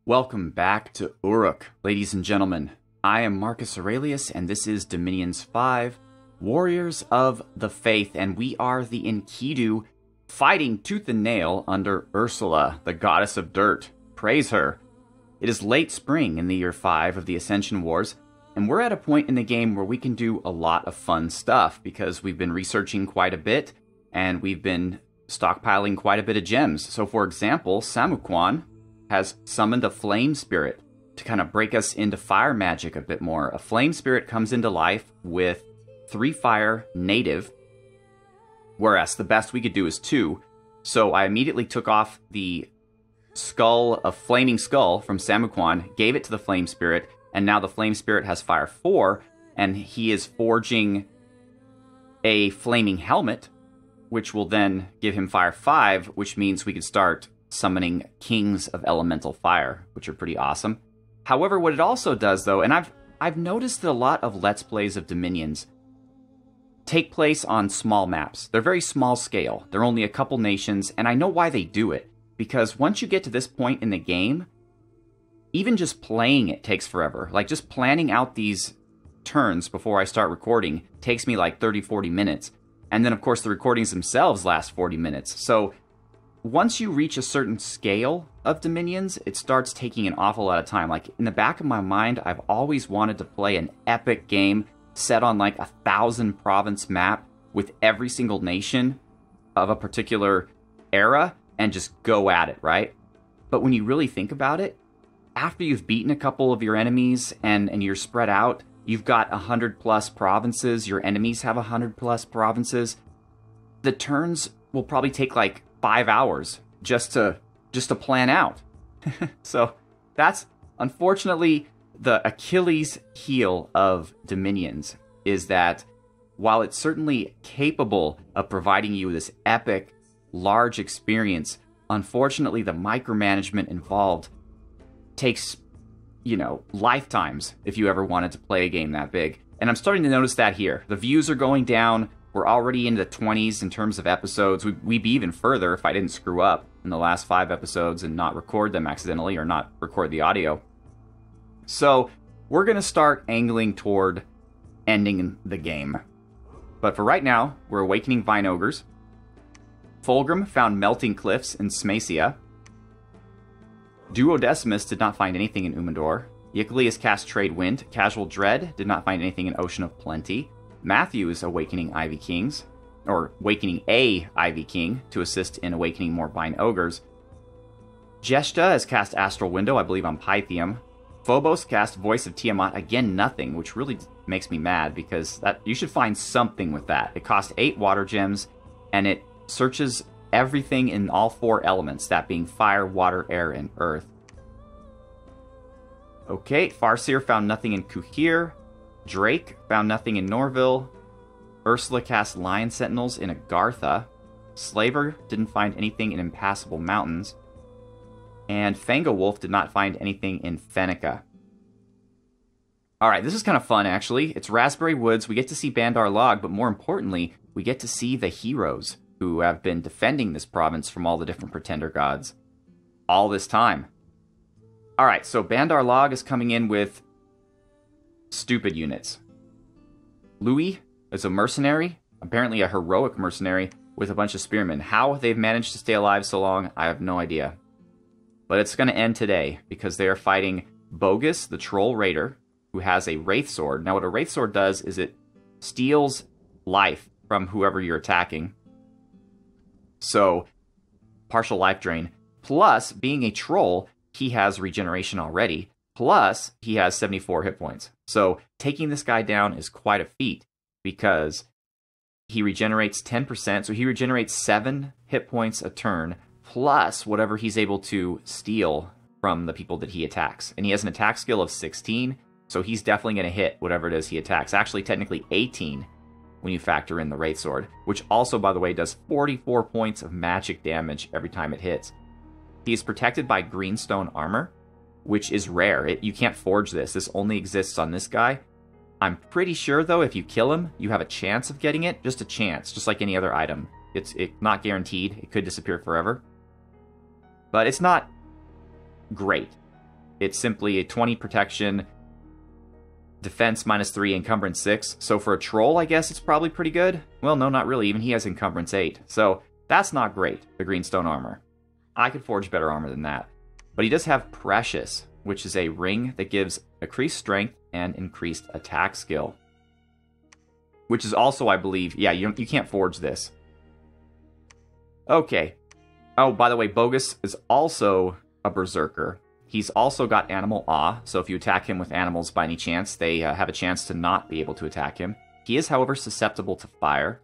Welcome back to Uruk, ladies and gentlemen. I am Marcus Aurelius, and this is Dominions 5, Warriors of the Faith, and we are the Enkidu fighting tooth and nail under Ursula, the goddess of dirt. Praise her. It is late spring in the year 5 of the Ascension Wars, and we're at a point in the game where we can do a lot of fun stuff because we've been researching quite a bit, and we've been stockpiling quite a bit of gems. So for example, Samuquan has summoned a flame spirit to kind of break us into fire magic a bit more. A flame spirit comes into life with 3 fire native, whereas the best we could do is 2. So I immediately took off the skull of Flaming Skull from Samuquan, gave it to the flame spirit, and now the flame spirit has fire 4, and he is forging a flaming helmet, which will then give him fire 5, which means we could start summoning Kings of Elemental Fire, which are pretty awesome. However, what it also does, though, and I've noticed that a lot of Let's Plays of Dominions take place on small maps. They're very small scale. They're only a couple nations, and I know why they do it. Because once you get to this point in the game, even just playing it takes forever. Like, just planning out these turns before I start recording takes me like 30-40 minutes. And then, of course, the recordings themselves last 40 minutes. So once you reach a certain scale of Dominions, it starts taking an awful lot of time. Like, in the back of my mind, I've always wanted to play an epic game set on like 1,000 province map with every single nation of a particular era and just go at it, right? But when you really think about it, after you've beaten a couple of your enemies and you're spread out, you've got 100+ provinces, your enemies have 100+ provinces, the turns will probably take like 5 hours just to plan out. So that's unfortunately the Achilles heel of Dominions, is that while it's certainly capable of providing you this epic, large experience, unfortunately the micromanagement involved takes, lifetimes if you ever wanted to play a game that big. And I'm starting to notice that here. The views are going down. We're already into the 20s in terms of episodes. We'd be even further if I didn't screw up in the last 5 episodes and not record them accidentally or not record the audio. So we're going to start angling toward ending the game. But for right now, we're awakening Vine Ogres. Fulgrim found Melting Cliffs in Smacia. Duodecimus did not find anything in Umidor. Icalius cast Trade Wind. Casual Dread did not find anything in Ocean of Plenty. Matthew is awakening Ivy Kings, or awakening a Ivy King to assist in awakening more Vine Ogres. Jeshta has cast Astral Window, I believe on Pythium. Phobos cast Voice of Tiamat, again nothing, which really makes me mad because you should find something with that. It costs 8 water gems, and it searches everything in all 4 elements, that being fire, water, air, and earth. Okay, Farseer found nothing in Kuhir. Drake found nothing in Norville. Ursula cast Lion Sentinels in Agartha. Slaver didn't find anything in Impassable Mountains. And Fangawolf did not find anything in Fenica. Alright, this is kind of fun, actually. It's Raspberry Woods. We get to see Bandar Log, but more importantly, we get to see the heroes who have been defending this province from all the different pretender gods all this time. Alright, so Bandar Log is coming in with stupid units. Louis is a mercenary, apparently a heroic mercenary, with a bunch of spearmen. How they've managed to stay alive so long, I have no idea. But it's going to end today, because they are fighting Bogus, the Troll Raider, who has a Wraith Sword. Now what a Wraith Sword does is it steals life from whoever you're attacking. So, partial life drain. Plus, being a troll, he has regeneration already. Plus, he has 74 hit points. So, taking this guy down is quite a feat, because he regenerates 10%, so he regenerates 7 hit points a turn, plus whatever he's able to steal from the people that he attacks. And he has an attack skill of 16, so he's definitely going to hit whatever it is he attacks. Actually, technically 18 when you factor in the Wraith Sword, which also, by the way, does 44 points of magic damage every time it hits. He is protected by Greenstone Armor, which is rare. You can't forge this. This only exists on this guy. I'm pretty sure, though, if you kill him, you have a chance of getting it. Just a chance, just like any other item. It's not guaranteed. It could disappear forever. But it's not great. It's simply a 20 protection, defense -3, encumbrance 6. So for a troll, I guess it's probably pretty good. Well, no, not really. Even he has encumbrance 8. So that's not great, the greenstone armor. I could forge better armor than that. But he does have Precious, which is a ring that gives increased strength and increased attack skill. Which is also, I believe, yeah, you can't forge this. Okay. Oh, by the way, Bogus is also a berserker. He's also got Animal Awe, so if you attack him with animals by any chance, they have a chance to not be able to attack him. He is, however, susceptible to fire.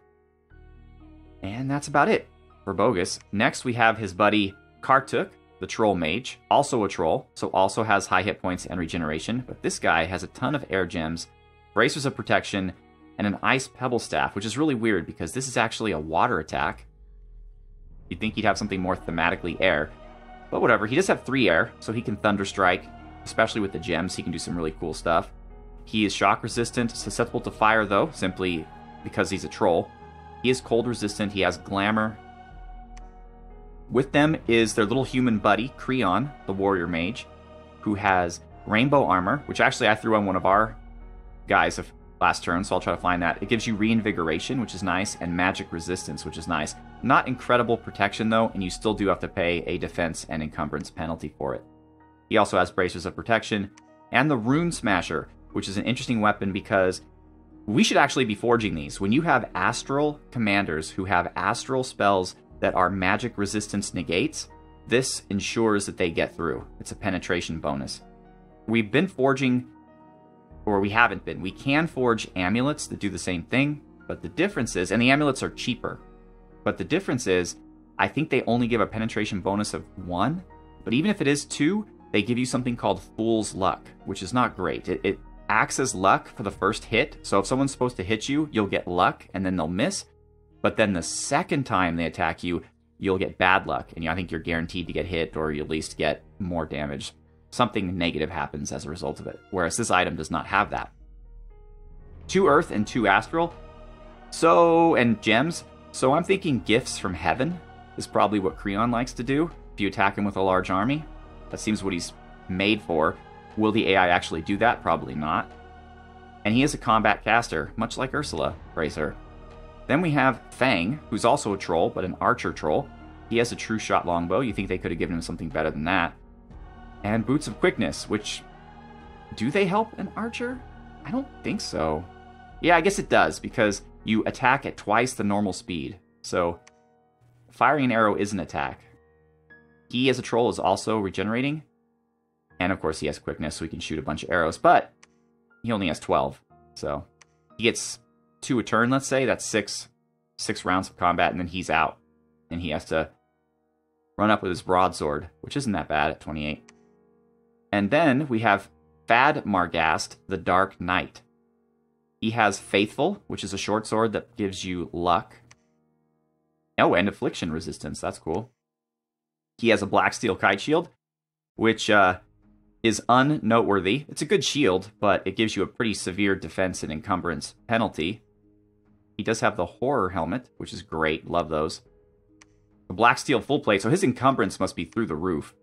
And that's about it for Bogus. Next, we have his buddy Kartuk, the Troll Mage, also a troll, so also has high hit points and regeneration, but this guy has a ton of air gems, bracers of protection, and an ice pebble staff, which is really weird because this is actually a water attack. You'd think he'd have something more thematically air, but whatever. He does have 3 air, so he can Thunder Strike, especially with the gems. He can do some really cool stuff. He is shock resistant, susceptible to fire though, simply because he's a troll. He is cold resistant, he has glamour. With them is their little human buddy, Creon, the warrior mage, who has rainbow armor, which actually I threw on one of our guys last turn, so I'll try to find that. It gives you reinvigoration, which is nice, and magic resistance, which is nice. Not incredible protection, though, and you still do have to pay a defense and encumbrance penalty for it. He also has bracers of protection, and the Rune Smasher, which is an interesting weapon because we should actually be forging these. When you have astral commanders who have astral spells that are magic resistance negates, this ensures that they get through. It's a penetration bonus. We've been forging, or we haven't been. We can forge amulets that do the same thing, but the difference is, and the amulets are cheaper, but the difference is, I think they only give a penetration bonus of 1, but even if it is 2, they give you something called Fool's Luck, which is not great. It acts as luck for the first hit, so if someone's supposed to hit you, you'll get luck, and then they'll miss, but then the second time they attack you, you'll get bad luck, and I think you're guaranteed to get hit, or you at least get more damage. Something negative happens as a result of it, whereas this item does not have that. 2 earth and 2 astral, and gems. So I'm thinking Gifts from Heaven is probably what Creon likes to do if you attack him with a large army. That seems what he's made for. Will the AI actually do that? Probably not. And he is a combat caster, much like Ursula, Bracer. Then we have Fang, who's also a troll, but an archer troll. He has a true shot longbow. You think they could have given him something better than that. And Boots of Quickness, which... do they help an archer? I don't think so. Yeah, I guess it does, because you attack at twice the normal speed. So, firing an arrow is an attack. He, as a troll, is also regenerating. And, of course, he has Quickness, so he can shoot a bunch of arrows. But he only has 12. So, he gets 2 a turn, let's say. That's 6 rounds of combat, and then he's out. And he has to run up with his broadsword, which isn't that bad at 28. And then we have Fad Margast, the Dark Knight. He has Faithful, which is a short sword that gives you luck. Oh, and affliction resistance. That's cool. He has a Black Steel Kite Shield, which is unnoteworthy. It's a good shield, but it gives you a pretty severe defense and encumbrance penalty. He does have the Horror Helmet, which is great. Love those. The Black Steel Full Plate, so his encumbrance must be through the roof.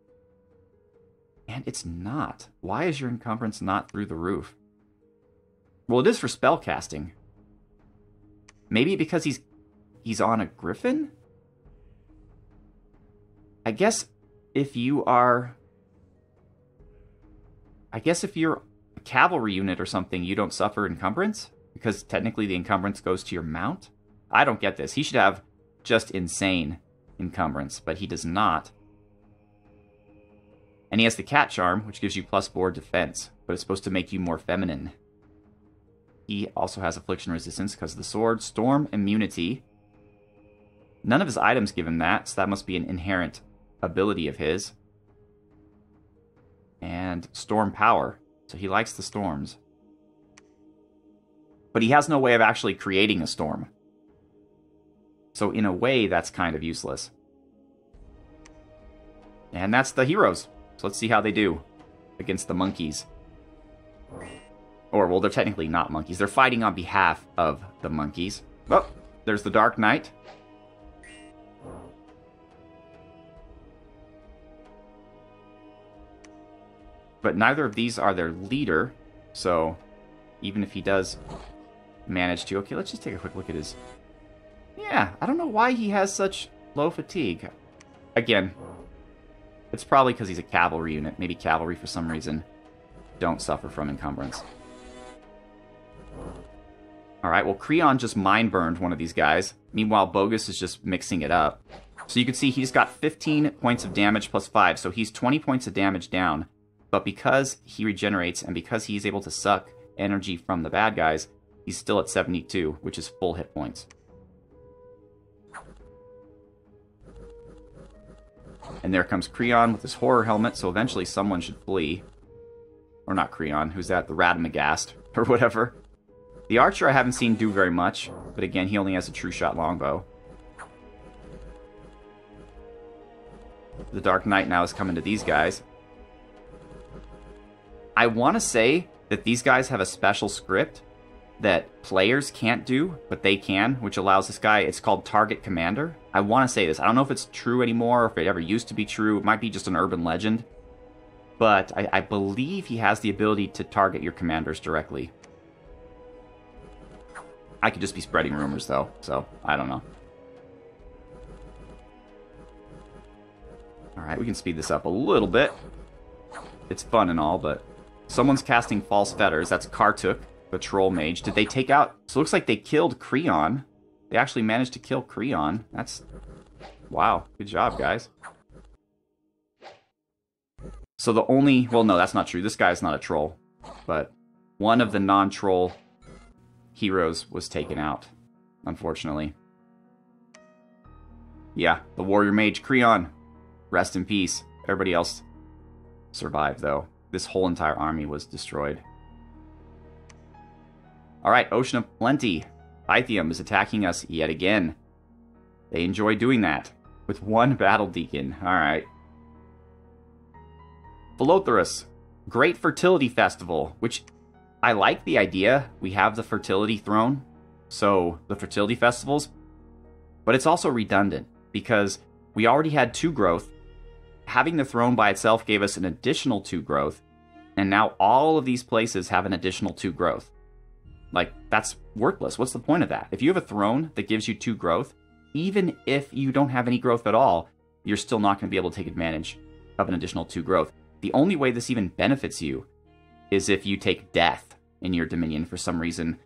And it's not. Why is your encumbrance not through the roof? Well, it is for spell casting. Maybe because he's on a griffin? I guess if you're a cavalry unit or something, you don't suffer encumbrance? Because technically the encumbrance goes to your mount? I don't get this. He should have just insane encumbrance, but he does not. And he has the Cat Charm, which gives you +4 defense, but it's supposed to make you more feminine. He also has affliction resistance because of the sword. Storm immunity. None of his items give him that, so that must be an inherent ability of his. And storm power, so he likes the storms. But he has no way of actually creating a storm. So in a way, that's kind of useless. And that's the heroes. So let's see how they do against the monkeys. Or, well, they're technically not monkeys. They're fighting on behalf of the monkeys. Oh, there's the Dark Knight. but neither of these are their leader. So even if he does manage to... Okay, let's just take a quick look at his... Yeah, I don't know why he has such low fatigue. Again, it's probably because he's a cavalry unit. Maybe cavalry, for some reason, don't suffer from encumbrance. Alright, well, Creon just mind-burned one of these guys. Meanwhile, Bogus is just mixing it up. So you can see he's got 15 points of damage plus 5, so he's 20 points of damage down. But because he regenerates, and because he's able to suck energy from the bad guys, he's still at 72, which is full hit points. And there comes Creon with his horror helmet, so eventually someone should flee. Or not Creon, who's that? The Radamagast, or whatever. The Archer I haven't seen do very much, but again, he only has a true shot longbow. The Dark Knight now is coming to these guys. I want to say that these guys have a special script that players can't do, but they can, which allows this guy, it's called Target Commander. I want to say this. I don't know if it's true anymore, or if it ever used to be true. It might be just an urban legend. But I believe he has the ability to target your commanders directly. I could just be spreading rumors, though, so I don't know. Alright, we can speed this up a little bit. It's fun and all, but... Someone's casting False Fetters. That's Kartuk, the Troll Mage. Did they take out... So it looks like they killed Creon. They actually managed to kill Creon. That's... Wow. Good job, guys. So the only... Well, no, that's not true. This guy's not a troll. But one of the non-troll heroes was taken out, unfortunately. Yeah, the Warrior Mage Creon. Rest in peace. Everybody else survived, though. This whole entire army was destroyed. Alright, Ocean of Plenty. Pythium is attacking us yet again. They enjoy doing that. With one Battle Deacon. Alright. Philotherus. Great Fertility Festival. Which, I like the idea. We have the Fertility Throne. So, the Fertility Festivals. But it's also redundant. Because we already had 2 growth. Having the throne by itself gave us an additional 2 growth, and now all of these places have an additional 2 growth. Like, that's worthless. What's the point of that? If you have a throne that gives you 2 growth, even if you don't have any growth at all, you're still not going to be able to take advantage of an additional 2 growth. The only way this even benefits you is if you take death in your dominion for some reason,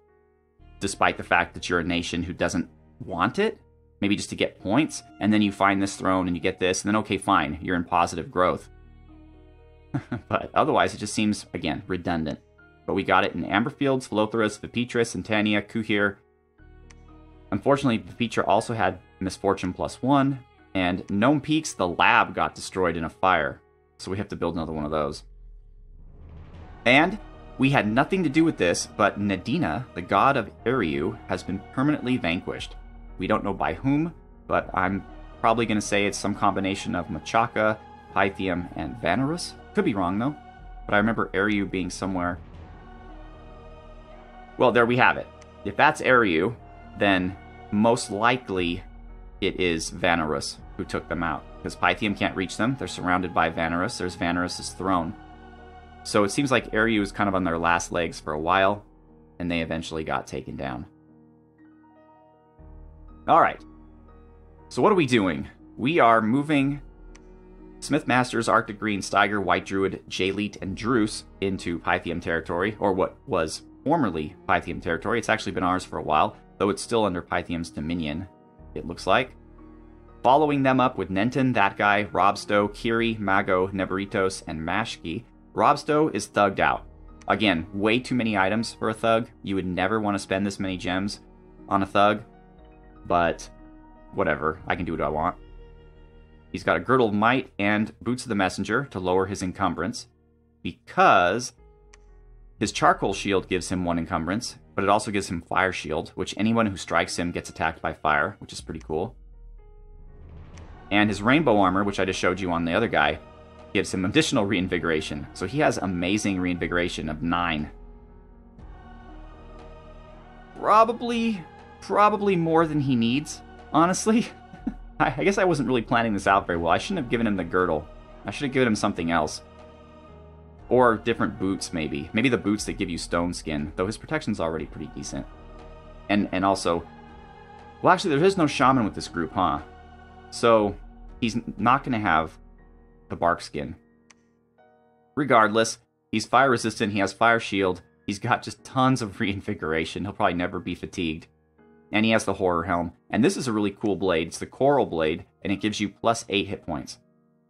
despite the fact that you're a nation who doesn't want it. Maybe just to get points, and then you find this throne and you get this, and then okay, fine, you're in positive growth. But otherwise, it just seems, again, redundant. But we got it in Amberfields, Philotherus, Vipitris, Antania, Kuhir. Unfortunately, Vipitra also had Misfortune +1, and Gnome Peaks, the lab, got destroyed in a fire. So we have to build another one of those. And we had nothing to do with this, but Nadina, the god of Eriu, has been permanently vanquished. We don't know by whom, but I'm probably going to say it's some combination of Machaka, Pythium, and Vanarus. Could be wrong, though. But I remember Eriu being somewhere. Well, there we have it. If that's Eriu, then most likely it is Vanarus who took them out. Because Pythium can't reach them. They're surrounded by Vanarus. There's Vanarus' throne. So it seems like Eriu was kind of on their last legs for a while, and they eventually got taken down. Alright, so what are we doing? We are moving Smith Masters, Arctic Green, Steiger, White Druid, Jayleet, and Druce into Pythium territory, or what was formerly Pythium territory. It's actually been ours for a while, though it's still under Pythium's dominion, it looks like. Following them up with Nenton, that guy, Robstow, Kiri, Mago, Neberitos, and Mashki. Robstow is thugged out. Again, way too many items for a thug. You would never want to spend this many gems on a thug. But, whatever, I can do what I want. He's got a Girdle of Might and Boots of the Messenger to lower his encumbrance, because his Charcoal Shield gives him 1 encumbrance, but it also gives him Fire Shield, which anyone who strikes him gets attacked by fire, which is pretty cool. And his Rainbow Armor, which I just showed you on the other guy, gives him additional Reinvigoration, so he has amazing Reinvigoration of 9. Probably more than he needs, honestly. I guess I wasn't really planning this out very well. I shouldn't have given him the Girdle. I should have given him something else. Or different boots, maybe. Maybe the boots that give you stone skin, though his protection's already pretty decent. And also... Well, actually, there is no shaman with this group, huh? So, he's not going to have the bark skin. Regardless, he's fire resistant, he has fire shield, he's got just tons of reinvigoration, he'll probably never be fatigued. And he has the horror helm. And this is a really cool blade. It's the coral blade, and it gives you plus 8 hit points.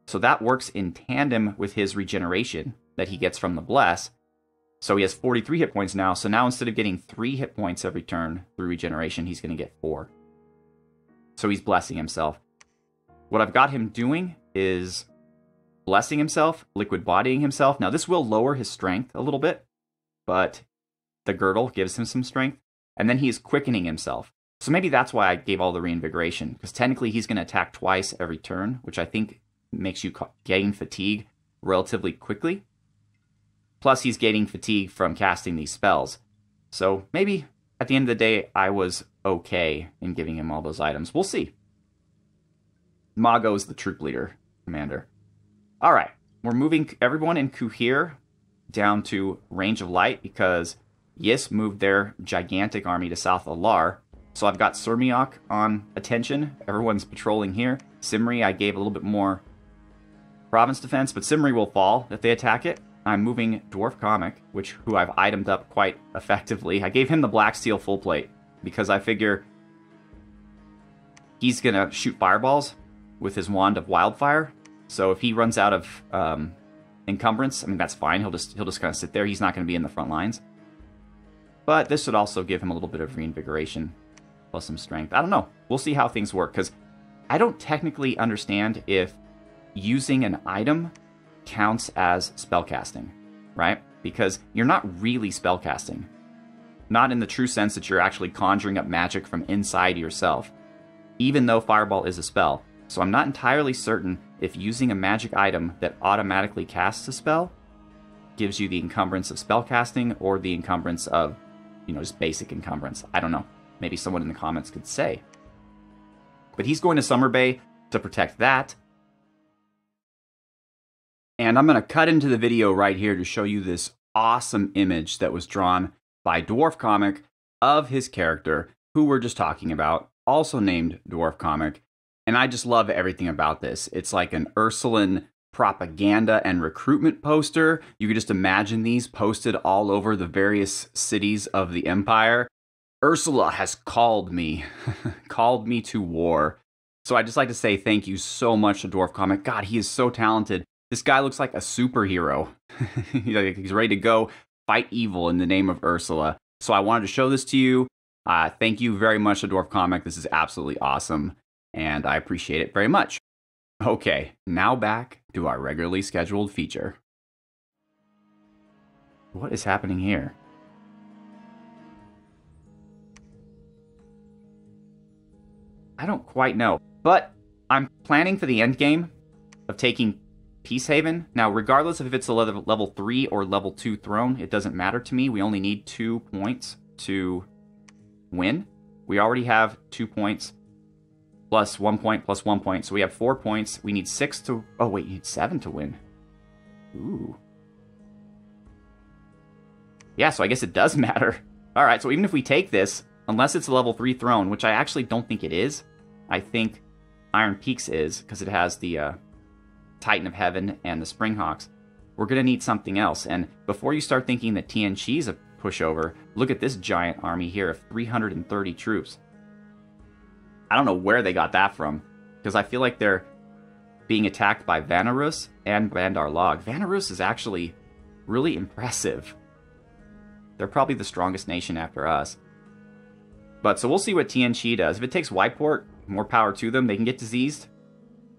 So that works in tandem with his regeneration that he gets from the bless. So he has 43 hit points now. So now instead of getting 3 hit points every turn through regeneration, he's going to get 4. So he's blessing himself. What I've got him doing is blessing himself, liquid bodying himself. Now this will lower his strength a little bit, but the girdle gives him some strength. And then he's quickening himself. So maybe that's why I gave all the reinvigoration, because technically he's going to attack twice every turn, which I think makes you gain fatigue relatively quickly. Plus he's gaining fatigue from casting these spells. So maybe at the end of the day I was okay in giving him all those items. We'll see. Mago's the troop leader, commander. Alright, we're moving everyone in Kuhir down to range of light because Yis moved their gigantic army to South Alar. So I've got Surmiok on attention. Everyone's patrolling here. Simri, I gave a little bit more province defense, but Simri will fall if they attack it. I'm moving Dwarf Comic, who I've itemed up quite effectively. I gave him the Black Steel full plate because I figure he's going to shoot fireballs with his Wand of Wildfire. So if he runs out of encumbrance, I mean, that's fine. He'll just kind of sit there. He's not going to be in the front lines. But this would also give him a little bit of reinvigoration, plus some strength. I don't know. We'll see how things work, because I don't technically understand if using an item counts as spellcasting, right? Because you're not really spellcasting. Not in the true sense that you're actually conjuring up magic from inside yourself, even though Fireball is a spell. So I'm not entirely certain if using a magic item that automatically casts a spell gives you the encumbrance of spellcasting or the encumbrance of, just basic encumbrance. I don't know. Maybe someone in the comments could say. But he's going to Summer Bay to protect that. And I'm going to cut into the video right here to show you this awesome image that was drawn by Dwarf Comic of his character, who we're just talking about, also named Dwarf Comic. And I just love everything about this. It's like an Ursuline propaganda and recruitment poster. You could just imagine these posted all over the various cities of the Empire. Ursula has called me, called me to war. So I'd just like to say thank you so much to Dwarf Comic. God, he is so talented. This guy looks like a superhero. He's ready to go fight evil in the name of Ursula. So I wanted to show this to you. Thank you very much to Dwarf Comic. This is absolutely awesome, and I appreciate it very much. Okay, now back to our regularly scheduled feature. What is happening here? I don't quite know, but I'm planning for the end game of taking Peacehaven. Now, regardless of if it's a level 3 or level 2 throne, it doesn't matter to me. We only need 2 points to win. We already have 2 points. Plus 1 point, plus 1 point. So we have 4 points. We need 6 to... Oh, wait, you need 7 to win. Ooh. Yeah, so I guess it does matter. Alright, so even if we take this, unless it's a level 3 throne, which I actually don't think it is. I think Iron Peaks is, because it has the Titan of Heaven and the Springhawks. We're going to need something else. And before you start thinking that TNG is a pushover, look at this giant army here of 330 troops. I don't know where they got that from, because I feel like they're being attacked by Vanarus and Bandar Log. Vanarus is actually really impressive. They're probably the strongest nation after us. But so we'll see what TNG does. If it takes Whiteport, more power to them. They can get diseased.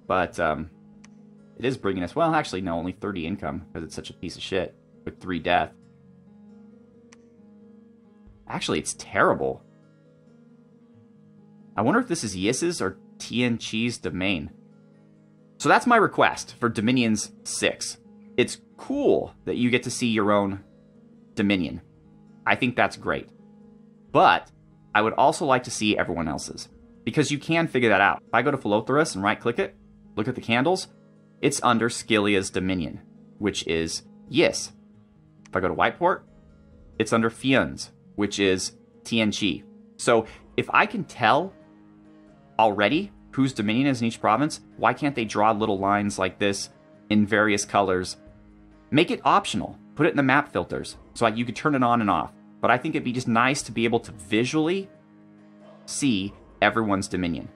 But it is bringing us... Well, actually, no, only 30 income, because it's such a piece of shit with 3 death. Actually, it's terrible. I wonder if this is Yis's or TNG's domain. So that's my request for Dominions 6. It's cool that you get to see your own Dominion. I think that's great. But I would also like to see everyone else's, because you can figure that out. If I go to Philotherus and right-click it, look at the candles, it's under Skilia's Dominion, which is Yes. If I go to Whiteport, it's under Fians, which is Tianqi. So if I can tell already whose dominion is in each province, why can't they draw little lines like this in various colors? Make it optional. Put it in the map filters so you could turn it on and off. But I think it'd be just nice to be able to visually see everyone's dominion.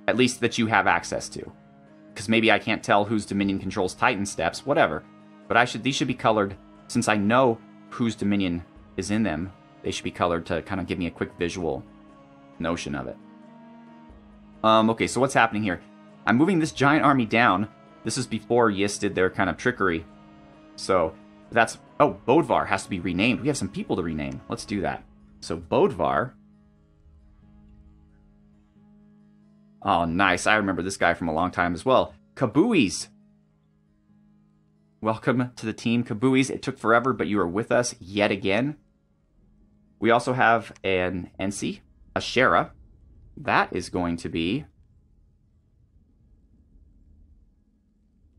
At least that you have access to. Because maybe I can't tell whose dominion controls Titan steps, whatever. But these should be colored, since I know whose dominion is in them, they should be colored to kind of give me a quick visual notion of it. Okay, so what's happening here? I'm moving this giant army down. This is before Yis did their kind of trickery. So, that's... Oh, Bodvar has to be renamed. We have some people to rename. Let's do that. So, Bodvar... Oh, nice. I remember this guy from a long time as well. Kabuis! Welcome to the team, Kabuis. It took forever, but you are with us yet again. We also have an Ensi, a Shera. That is going to be...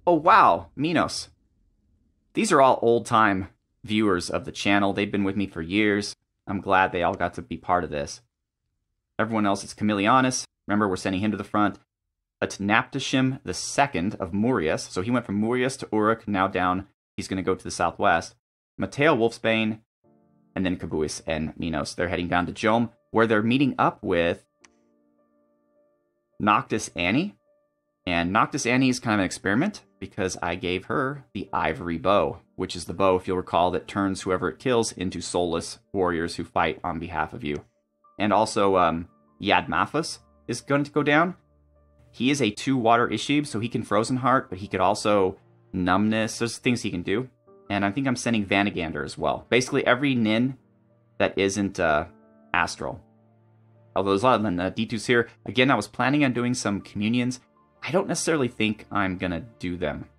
Oh, wow, Minos. These are all old-time viewers of the channel. They've been with me for years. I'm glad they all got to be part of this. Everyone else is Camilianus. Remember, we're sending him to the front. Atnaptishim II of Murias. So he went from Murias to Uruk, now down. He's going to go to the southwest. Mateo Wolfsbane, and then Kabuis and Minos. They're heading down to Jom, where they're meeting up with Noctis Annie. And Noctis Annie is kind of an experiment, because I gave her the Ivory Bow, which is the bow, if you'll recall, that turns whoever it kills into soulless warriors who fight on behalf of you. And also, Yadmaphus is going to go down. He is a 2-water Ishib, so he can Frozen Heart, but he could also Numbness. There's things he can do. And I think I'm sending Vanigander as well. Basically, every Nin that isn't Astral. Although there's a lot of D2s here. Again, I was planning on doing some communions. I don't necessarily think I'm going to do them.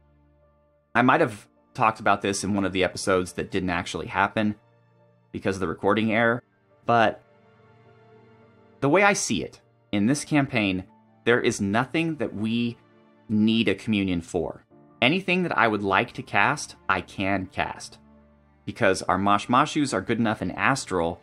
I might have talked about this in one of the episodes that didn't actually happen because of the recording error. But the way I see it, in this campaign, there is nothing that we need a communion for. Anything that I would like to cast, I can cast. Because our Mashmashus are good enough in Astral,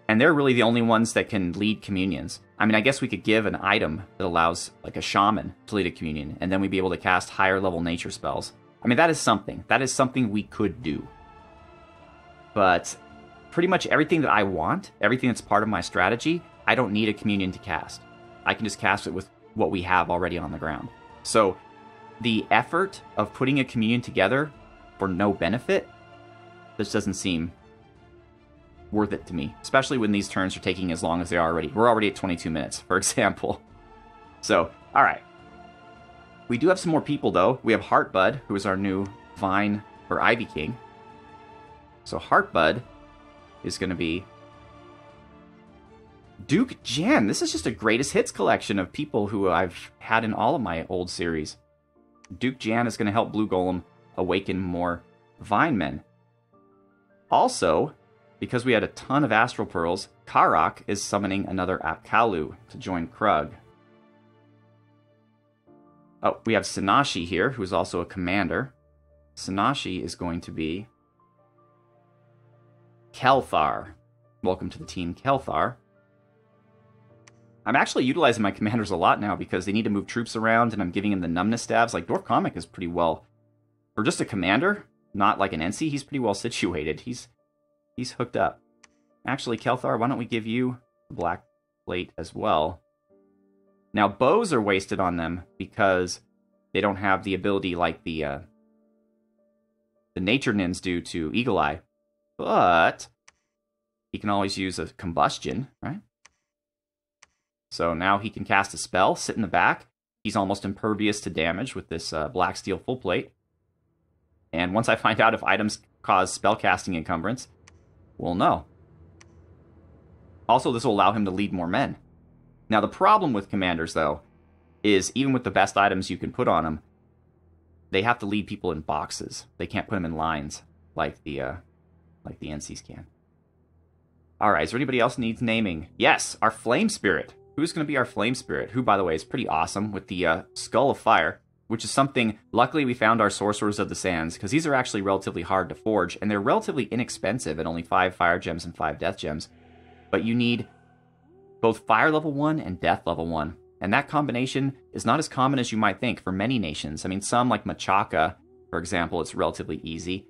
and they're really the only ones that can lead communions. I mean, I guess we could give an item that allows, like, a shaman to lead a communion, and then we'd be able to cast higher level nature spells. I mean, that is something. That is something we could do. But pretty much everything that I want, everything that's part of my strategy, I don't need a communion to cast. I can just cast it with what we have already on the ground. So the effort of putting a communion together for no benefit, this doesn't seem worth it to me. Especially when these turns are taking as long as they are already. We're already at 22 minutes, for example. So, alright. We do have some more people, though. We have Heartbud, who is our new Vine or Ivy King. So Heartbud is going to be Duke Jan. This is just a greatest hits collection of people who I've had in all of my old series. Duke Jan is going to help Blue Golem awaken more Vine Men. Also, because we had a ton of Astral Pearls, Karak is summoning another Akalu to join Krug. Oh, we have Sinashi here, who is also a commander. Sinashi is going to be Kelthar. Welcome to the team, Kelthar. I'm actually utilizing my commanders a lot now because they need to move troops around, and I'm giving them the numbness stabs. Like, Dwarf Comic is pretty well... For just a commander, not like an NC, he's pretty well situated. He's hooked up. Actually, Kelthar, why don't we give you the black plate as well? Now, bows are wasted on them because they don't have the ability like the Nature Nins do to Eagle Eye. But he can always use a combustion, right? So now he can cast a spell, sit in the back. He's almost impervious to damage with this Black Steel full plate. And once I find out if items cause spellcasting encumbrance, we'll know. Also, this will allow him to lead more men. Now, the problem with commanders, though, is even with the best items you can put on them, they have to lead people in boxes. They can't put them in lines like the NCs can. All right, is there anybody else needs naming? Yes, our Flame Spirit. Who's going to be our Flame Spirit? Who, by the way, is pretty awesome with the Skull of Fire. which is something, luckily we found our Sorcerers of the Sands, because these are actually relatively hard to forge, and they're relatively inexpensive at only 5 fire gems and 5 death gems. But you need both fire level 1 and death level 1. And that combination is not as common as you might think for many nations. I mean, some like Machaka, for example, it's relatively easy.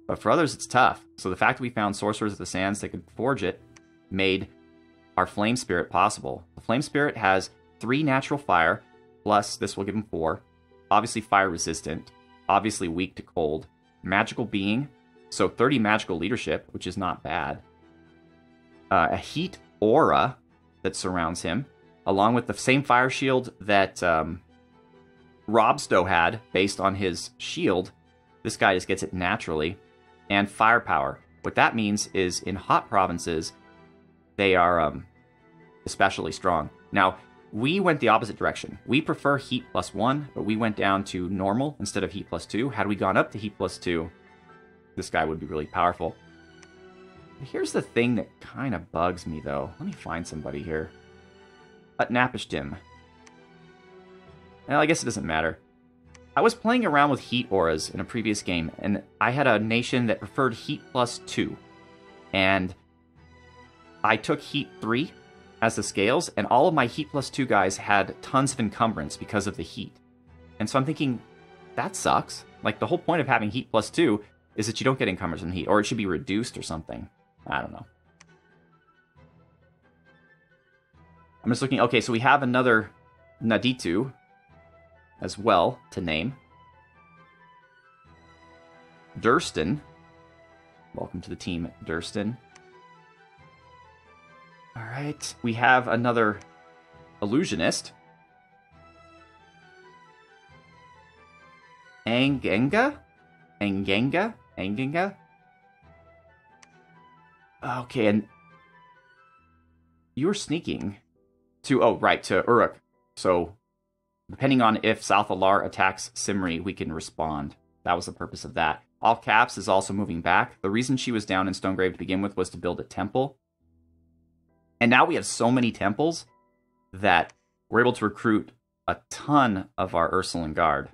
But for others, it's tough. So the fact that we found Sorcerers of the Sands that could forge it made our Flame Spirit possible. The Flame Spirit has 3 natural fire, plus this will give him 4. Obviously fire resistant, obviously weak to cold. Magical being, so 30 magical leadership, which is not bad. A heat aura that surrounds him, along with the same fire shield that Robstow had, based on his shield. This guy just gets it naturally. And firepower. What that means is, in hot provinces, they are especially strong. Now, we went the opposite direction. We prefer heat plus 1, but we went down to normal instead of heat plus 2. Had we gone up to heat plus 2, this guy would be really powerful. Here's the thing that kind of bugs me, though. Let me find somebody here. Utnapishtim. Well, I guess it doesn't matter. I was playing around with heat auras in a previous game, and I had a nation that preferred heat plus 2. And I took heat 3 as the scales, and all of my heat plus 2 guys had tons of encumbrance because of the heat. And so I'm thinking, that sucks. Like, the whole point of having heat plus 2 is that you don't get encumbrance from heat, or it should be reduced or something. I don't know. I'm just looking. Okay, so we have another Naditu as well to name. Durston. Welcome to the team, Durston. Alright, we have another illusionist. Angenga? Angenga? Angenga? Okay, and you're sneaking to, oh, right, to Uruk. So, depending on if South Alar attacks Simri, we can respond. That was the purpose of that. All Caps is also moving back. The reason she was down in Stonegrave to begin with was to build a temple. And now we have so many temples that we're able to recruit a ton of our Ursuline Guard.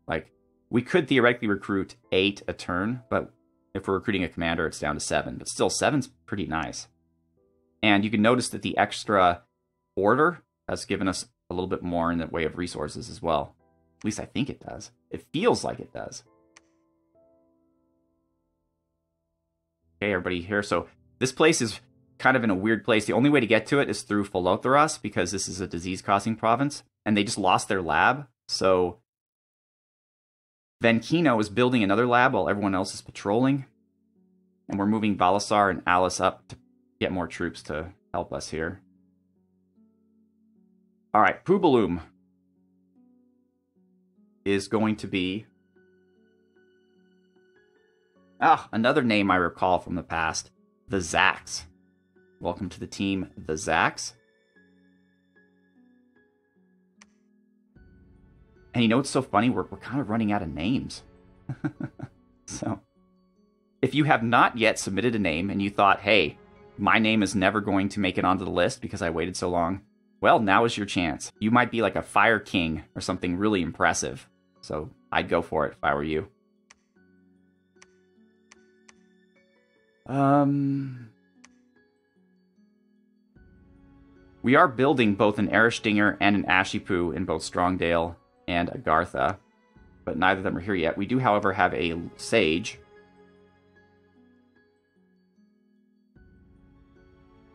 Like, we could theoretically recruit 8 a turn, but if we're recruiting a commander, it's down to 7. But still, 7's pretty nice. And you can notice that the extra order has given us a little bit more in the way of resources as well. At least I think it does. It feels like it does. Okay, everybody here. So this place is kind of in a weird place. The only way to get to it is through Philothoros, because this is a disease-causing province. And they just lost their lab. So Venkino is building another lab while everyone else is patrolling. And we're moving Balasar and Alice up to get more troops to help us here. Alright, Pubaloom is going to be... another name I recall from the past. The Zax. Welcome to the team, the Zax. And you know what's so funny? We're kind of running out of names. So, if you have not yet submitted a name and you thought, hey, my name is never going to make it onto the list because I waited so long, well, now is your chance. You might be like a Fire King or something really impressive. So, I'd go for it if I were you. We are building both an Erishdinger and an Ashipu in both Strongdale and Agartha, but neither of them are here yet. We do, however, have a Sage.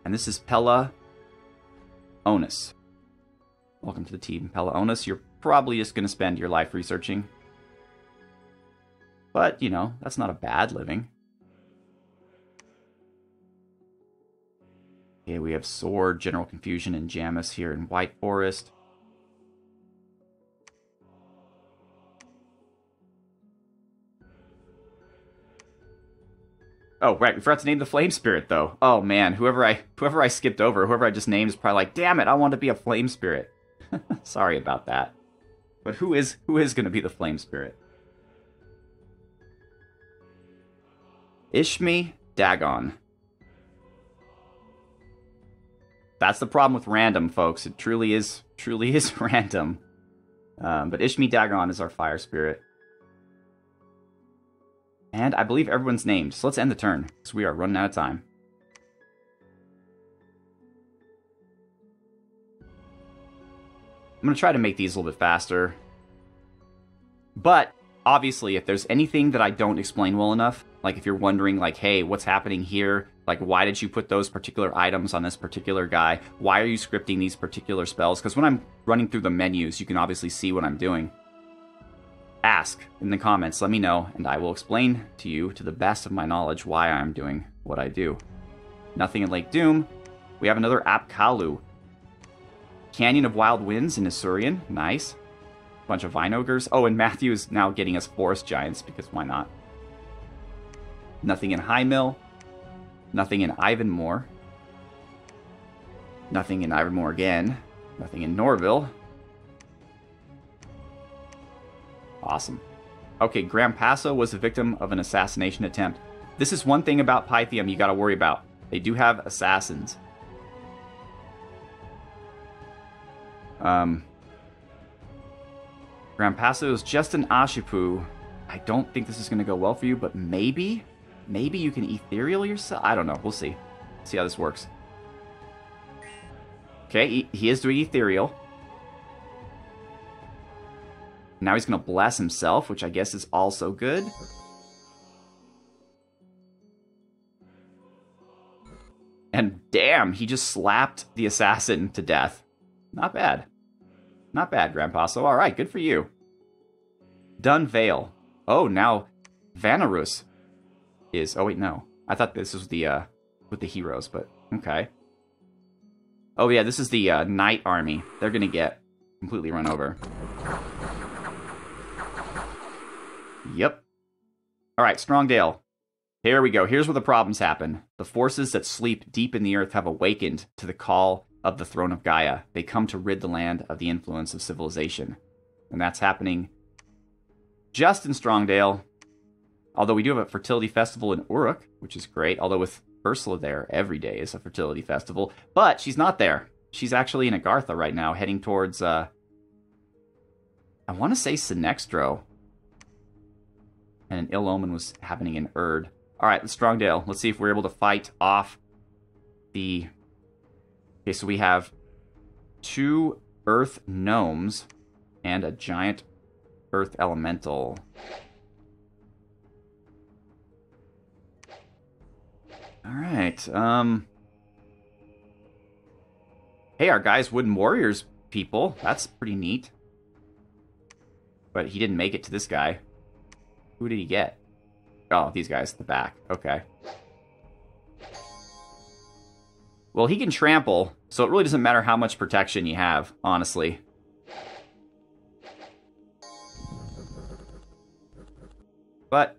And this is Pella Onus. Welcome to the team, Pella Onus. You're probably just going to spend your life researching. But, you know, that's not a bad living. Okay, we have Sword, General Confusion, and Jamis here in White Forest. Oh, right, we forgot to name the Flame Spirit, though. Oh, man, whoever I skipped over, whoever I just named is probably like, damn it, I want to be a Flame Spirit. Sorry about that. But who is going to be the Flame Spirit? Ishmi Dagon. That's the problem with random, folks. It truly is random. But Ishmi Dagon is our fire spirit. And I believe everyone's named, so let's end the turn, because we are running out of time. I'm going to try to make these a little bit faster. But, obviously, if there's anything that I don't explain well enough, like if you're wondering, like, hey, what's happening here? Like, why did you put those particular items on this particular guy? Why are you scripting these particular spells? Because when I'm running through the menus, you can obviously see what I'm doing. Ask in the comments, let me know, and I will explain to you, to the best of my knowledge, why I'm doing what I do. Nothing in Lake Doom. We have another Apkalu. Canyon of Wild Winds in Isurian. Nice. Bunch of Vine Ogres. Oh, and Matthew is now getting us Forest Giants, because why not? Nothing in High Mill. Nothing in Ivanmore. Nothing in Ivanmore again. Nothing in Norville. Awesome. Okay, Graham Passo was the victim of an assassination attempt. This is one thing about Pythium you gotta worry about. They do have assassins. Graham Passo is just an Ashipu. I don't think this is gonna go well for you, but maybe? Maybe you can ethereal yourself? I don't know. We'll see. See how this works. Okay, he is doing ethereal. Now he's going to bless himself, which I guess is also good. And damn, he just slapped the assassin to death. Not bad. Not bad, Grandpa. So, alright, good for you. Dun Vale. Oh, now Vanarus is... Oh, wait, no. I thought this was the, with the heroes, but okay. Oh, yeah, this is the Knight Army. They're going to get completely run over. Yep. Alright, Strongdale. Here we go. Here's where the problems happen. The forces that sleep deep in the earth have awakened to the call of the Throne of Gaia. They come to rid the land of the influence of civilization. And that's happening just in Strongdale. Although we do have a fertility festival in Uruk, which is great. Although with Ursula there, every day is a fertility festival. But she's not there. She's actually in Agartha right now, heading towards, I want to say Sinextro. And an ill omen was happening in Erd. Alright, Strongdale. Let's see if we're able to fight off the... Okay, so we have 2 Earth Gnomes and a giant Earth Elemental. Alright, Hey, our guy's Wooden Warriors people. That's pretty neat. But he didn't make it to this guy. Who did he get? Oh, these guys at the back. Okay. Well, he can trample, so it really doesn't matter how much protection you have, honestly. But,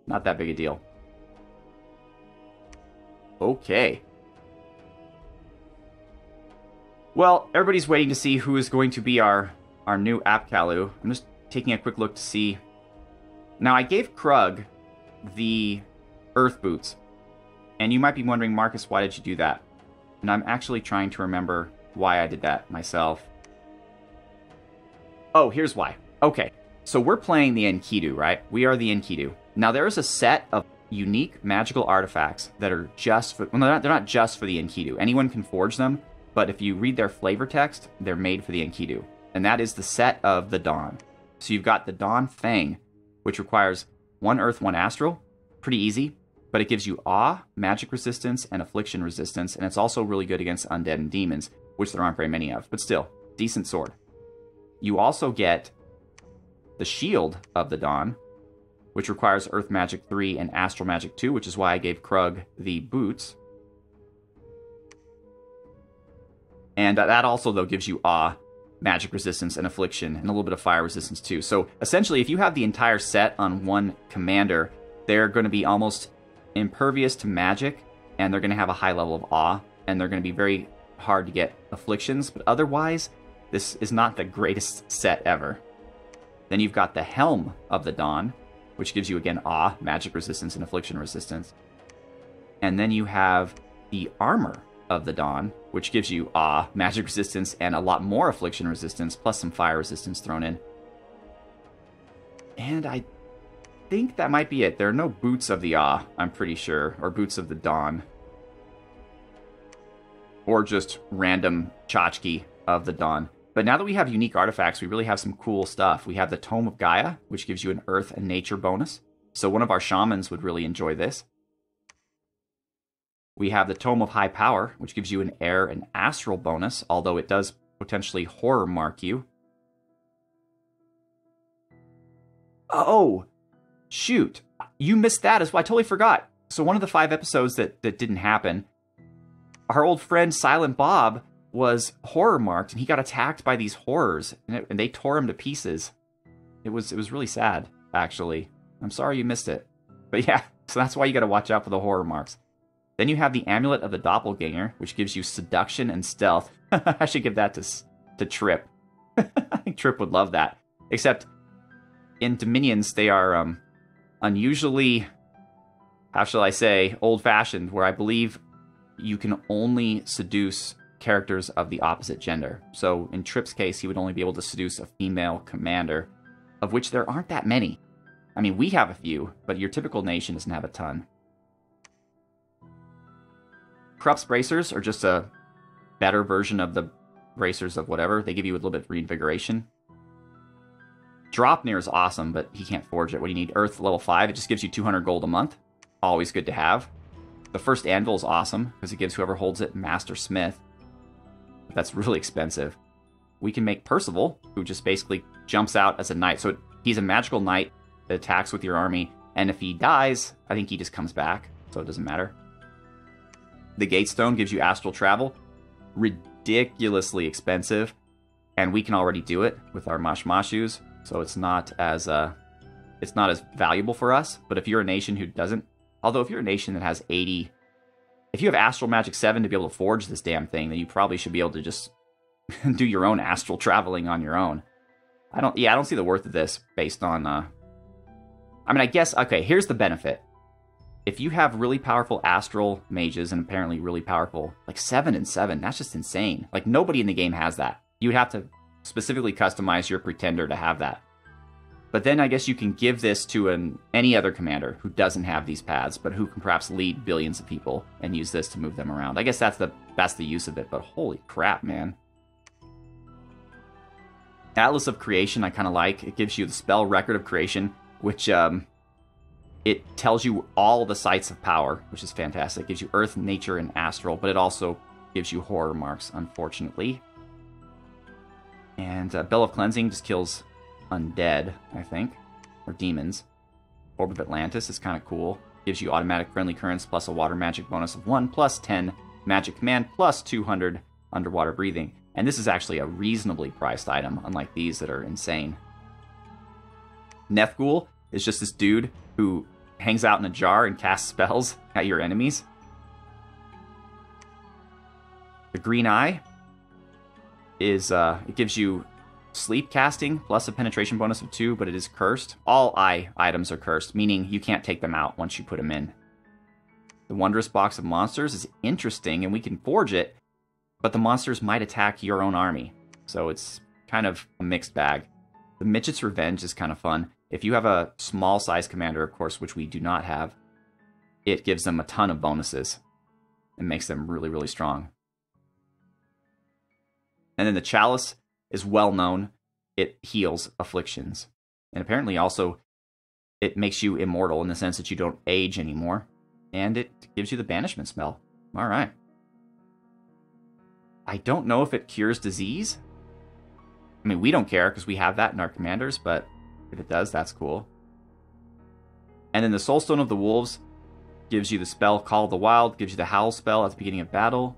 not that big a deal. Okay. Well, everybody's waiting to see who is going to be our new Apkalu. I'm just taking a quick look to see. Now, I gave Krug the Earth Boots. And you might be wondering, Marcus, why did you do that? And I'm actually trying to remember why I did that myself. Oh, here's why. Okay, so we're playing the Enkidu, right? We are the Enkidu. Now, there is a set of unique magical artifacts that are just for... Well, they're not just for the Enkidu. Anyone can forge them, but if you read their flavor text, they're made for the Enkidu. And that is the set of the Dawn. So you've got the Dawn Fang, which requires 1 Earth, 1 Astral. Pretty easy, but it gives you Awe, Magic Resistance, and Affliction Resistance, and it's also really good against Undead and Demons, which there aren't very many of, but still, decent sword. You also get the Shield of the Dawn, which requires Earth Magic 3 and Astral Magic 2, which is why I gave Krug the boots. And that also, though, gives you Awe, Magic Resistance, and Affliction, and a little bit of Fire Resistance, too. So, essentially, if you have the entire set on one commander, they're going to be almost impervious to magic, and they're going to have a high level of Awe, and they're going to be very hard to get Afflictions, but otherwise, this is not the greatest set ever. Then you've got the Helm of the Dawn, which gives you, again, Awe, Magic Resistance, and Affliction Resistance. And then you have the Armor of the Dawn, which gives you magic resistance and a lot more affliction resistance, plus some fire resistance thrown in. And I think that might be it. There are no boots of the I'm pretty sure, or boots of the Dawn. Or just random tchotchke of the Dawn. But now that we have unique artifacts, we really have some cool stuff. We have the Tome of Gaia, which gives you an earth and nature bonus. So one of our shamans would really enjoy this. We have the Tome of High Power, which gives you an air and astral bonus, although it does potentially horror mark you. Oh, shoot. You missed that as well. I totally forgot. So one of the 5 episodes that didn't happen, our old friend Silent Bob was horror marked, and he got attacked by these horrors, and they tore him to pieces. It was really sad, actually. I'm sorry you missed it. But yeah, so that's why you got to watch out for the horror marks. Then you have the Amulet of the Doppelganger, which gives you seduction and stealth. I should give that to Trip. I think Trip would love that. Except in Dominions, they are unusually, how shall I say, old-fashioned, where I believe you can only seduce characters of the opposite gender. So in Trip's case, he would only be able to seduce a female commander, of which there aren't that many. I mean, we have a few, but your typical nation doesn't have a ton. Corrupt's Bracers are just a better version of the Bracers of whatever. They give you a little bit of reinvigoration. Dropnir is awesome, but he can't forge it. What do you need? Earth level 5. It just gives you 200 gold a month. Always good to have. The first Anvil is awesome, because it gives whoever holds it Master Smith. That's really expensive. We can make Percival, who just basically jumps out as a knight. So he's a magical knight that attacks with your army, and if he dies, I think he just comes back, so it doesn't matter. The Gatestone gives you astral travel. Ridiculously expensive, and we can already do it with our Mashmashus, so it's not as valuable for us. But if you're a nation who doesn't, although if you're a nation that has 80... If you have Astral Magic 7 to be able to forge this damn thing, then you probably should be able to just do your own astral traveling on your own. I don't see the worth of this based on... I mean, I guess... Okay, here's the benefit. If you have really powerful astral mages, and apparently really powerful... Like 7 and 7, that's just insane. Like, nobody in the game has that. You would have to specifically customize your pretender to have that. But then I guess you can give this to any other commander who doesn't have these paths, but who can perhaps lead billions of people and use this to move them around. I guess that's the use of it, but holy crap, man. Atlas of Creation I kind of like. It gives you the spell Record of Creation, which it tells you all the sites of power, which is fantastic. It gives you Earth, Nature, and Astral, but it also gives you horror marks, unfortunately. And Bell of Cleansing just kills undead, I think, or demons. Orb of Atlantis is kind of cool. Gives you automatic friendly currents plus a water magic bonus of 1 plus 10 magic command plus 200 underwater breathing. And this is actually a reasonably priced item, unlike these that are insane. Nethgul is just this dude who hangs out in a jar and casts spells at your enemies. The Green Eye is, it gives you sleep casting plus a penetration bonus of 2, but it is cursed. All eye items are cursed, meaning you can't take them out once you put them in. The Wondrous Box of Monsters is interesting, and we can forge it, but the monsters might attack your own army, so it's kind of a mixed bag. The Midgets Revenge is kind of fun. If you have a small size commander, of course, which we do not have, it gives them a ton of bonuses and makes them really, really strong. And then the Chalice is well known. It heals afflictions. And apparently also it makes you immortal in the sense that you don't age anymore. And it gives you the banishment spell. Alright. I don't know if it cures disease. I mean, we don't care because we have that in our commanders, but if it does, that's cool. And then the Soulstone of the Wolves gives you the spell Call of the Wild, gives you the Howl spell at the beginning of battle.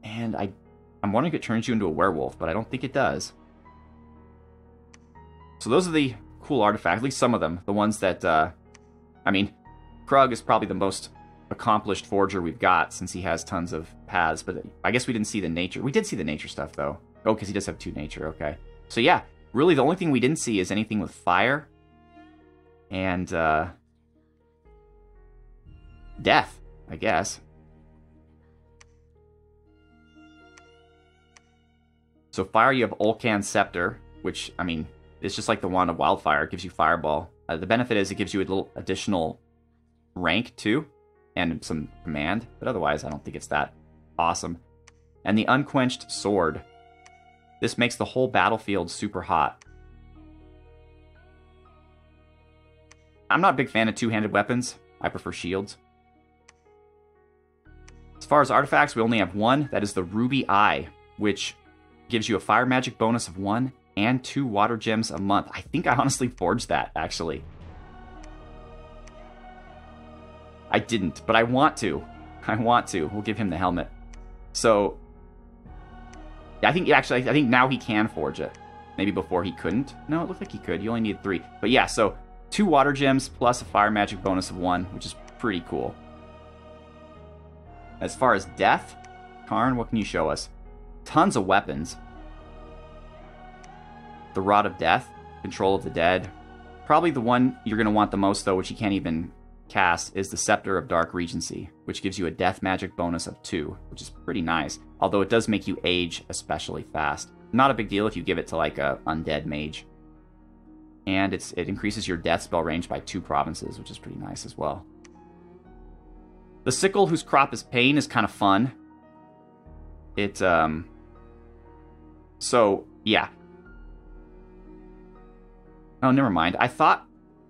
And I'm wondering if it turns you into a werewolf, but I don't think it does. So those are the cool artifacts, at least some of them. The ones that, I mean, Krug is probably the most accomplished forger we've got since he has tons of paths, but I guess we didn't see the nature. We did see the nature stuff, though. Oh, because he does have 2 nature, okay. So yeah, really the only thing we didn't see is anything with fire and death, I guess. So fire, you have Ulcan's Scepter, which, I mean, it's just like the Wand of Wildfire. It gives you Fireball. The benefit is it gives you a little additional rank, too, and some command. But otherwise, I don't think it's that awesome. And the Unquenched Sword. This makes the whole battlefield super hot. I'm not a big fan of two-handed weapons. I prefer shields. As far as artifacts, we only have one. That is the Ruby Eye, which gives you a fire magic bonus of 1 and 2 water gems a month. I think I honestly forged that, actually. I didn't, but I want to. I want to. We'll give him the helmet. So, I think now he can forge it. Maybe before he couldn't. No, it looked like he could. You only need 3. But yeah, so 2 water gems plus a fire magic bonus of 1, which is pretty cool. As far as death, Karn, what can you show us? Tons of weapons. The Rod of Death, Control of the Dead. Probably the one you're going to want the most, though, which you can't even cast, is the Scepter of Dark Regency, which gives you a death magic bonus of 2, which is pretty nice. Although it does make you age especially fast. Not a big deal if you give it to, like, a undead mage. And it increases your death spell range by 2 provinces, which is pretty nice as well. The Sickle, whose crop is pain, is kind of fun. So, yeah. Oh, never mind. I thought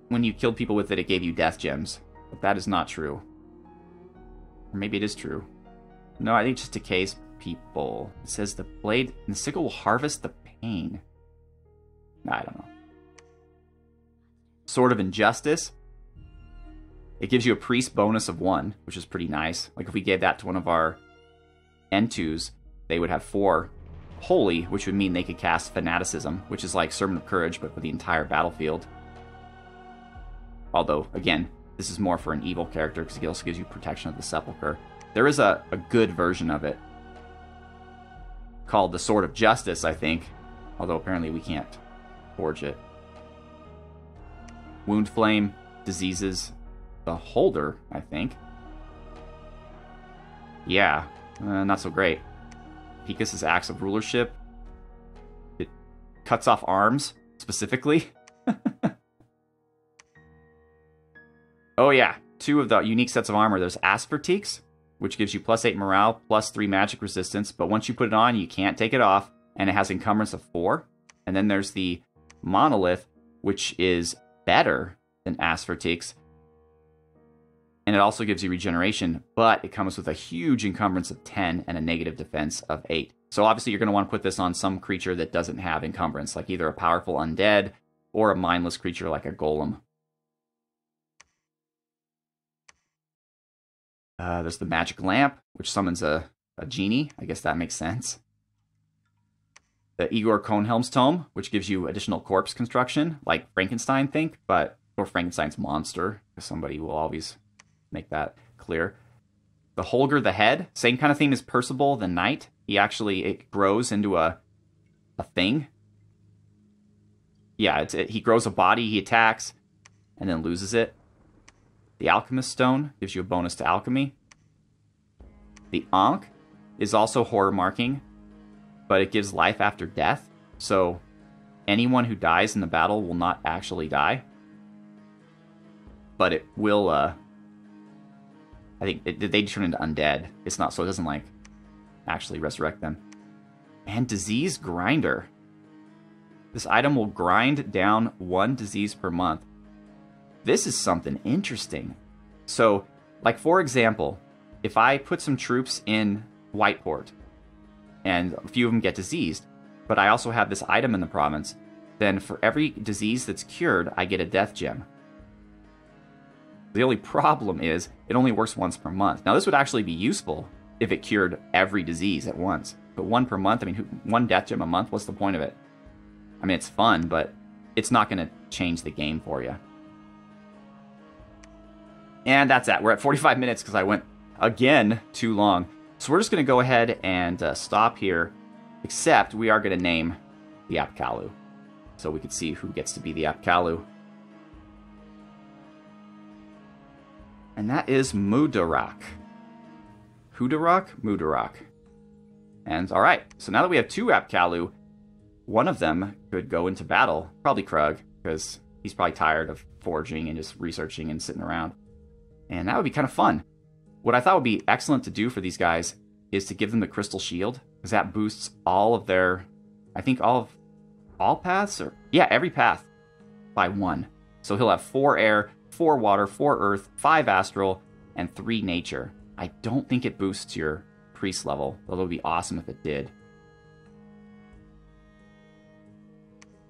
when you killed people with it, it gave you death gems. But that is not true. Or maybe it is true. No, I think it just decays people. It says the blade and the sickle will harvest the pain. I don't know. Sword of Injustice. It gives you a priest bonus of 1, which is pretty nice. Like if we gave that to one of our N2s, they would have 4 holy, which would mean they could cast Fanaticism, which is like Servant of Courage, but for the entire battlefield. Although, again, this is more for an evil character, because it also gives you Protection of the Sepulchre. There is a good version of it, called the Sword of Justice, I think. Although apparently we can't forge it. Wound Flame, Diseases, the Holder, I think. Yeah, not so great. Picus' Axe of Rulership. It cuts off arms, specifically. Oh yeah, 2 of the unique sets of armor. There's Aspertiques, which gives you +8 morale, +3 magic resistance, but once you put it on, you can't take it off, and it has encumbrance of 4. And then there's the Monolith, which is better than Aspertiques, and it also gives you regeneration, but it comes with a huge encumbrance of 10 and a negative defense of 8. So obviously you're going to want to put this on some creature that doesn't have encumbrance, like either a powerful undead or a mindless creature like a golem. There's the Magic Lamp, which summons a genie. I guess that makes sense. The Igor Cohnhelm's Tome, which gives you additional corpse construction, like Frankenstein, or Frankenstein's monster, because somebody will always make that clear. The Holger the Head, same kind of theme as Percival the Knight. It grows into a thing. Yeah, he grows a body, he attacks, and then loses it. The Alchemist Stone gives you a bonus to alchemy. The Ankh is also horror marking, but it gives life after death. So anyone who dies in the battle will not actually die. But it will, I think they turn into undead. It's not, so it doesn't, like, actually resurrect them. And Disease Grinder. This item will grind down 1 disease per month. This is something interesting. So, like, for example, if I put some troops in Whiteport, and a few of them get diseased, but I also have this item in the province, then for every disease that's cured, I get a death gem. The only problem is, it only works once per month. Now, this would actually be useful if it cured every disease at once. But 1 per month, I mean, 1 death gem a month, what's the point of it? I mean, it's fun, but it's not going to change the game for you. And that's that. We're at 45 minutes because I went, again, too long. So we're just going to go ahead and stop here, except we are going to name the Apkallu, so we can see who gets to be the Apkallu. And that is Mudarak. Hudarak? Mudarak. And alright, so now that we have 2 Apkallu, one of them could go into battle. Probably Krug, because he's probably tired of forging and just researching and sitting around. And that would be kind of fun. What I thought would be excellent to do for these guys is to give them the Crystal Shield, because that boosts all of their, I think all paths, or yeah, every path by 1. So he'll have 4 air, 4 water, 4 earth, 5 astral, and 3 nature. I don't think it boosts your priest level, although it would be awesome if it did.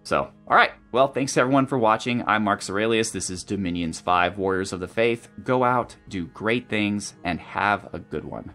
So, alright, well, thanks to everyone for watching. I'm Marcus Aurelius. This is Dominions 5, Warriors of the Faith. Go out, do great things, and have a good one.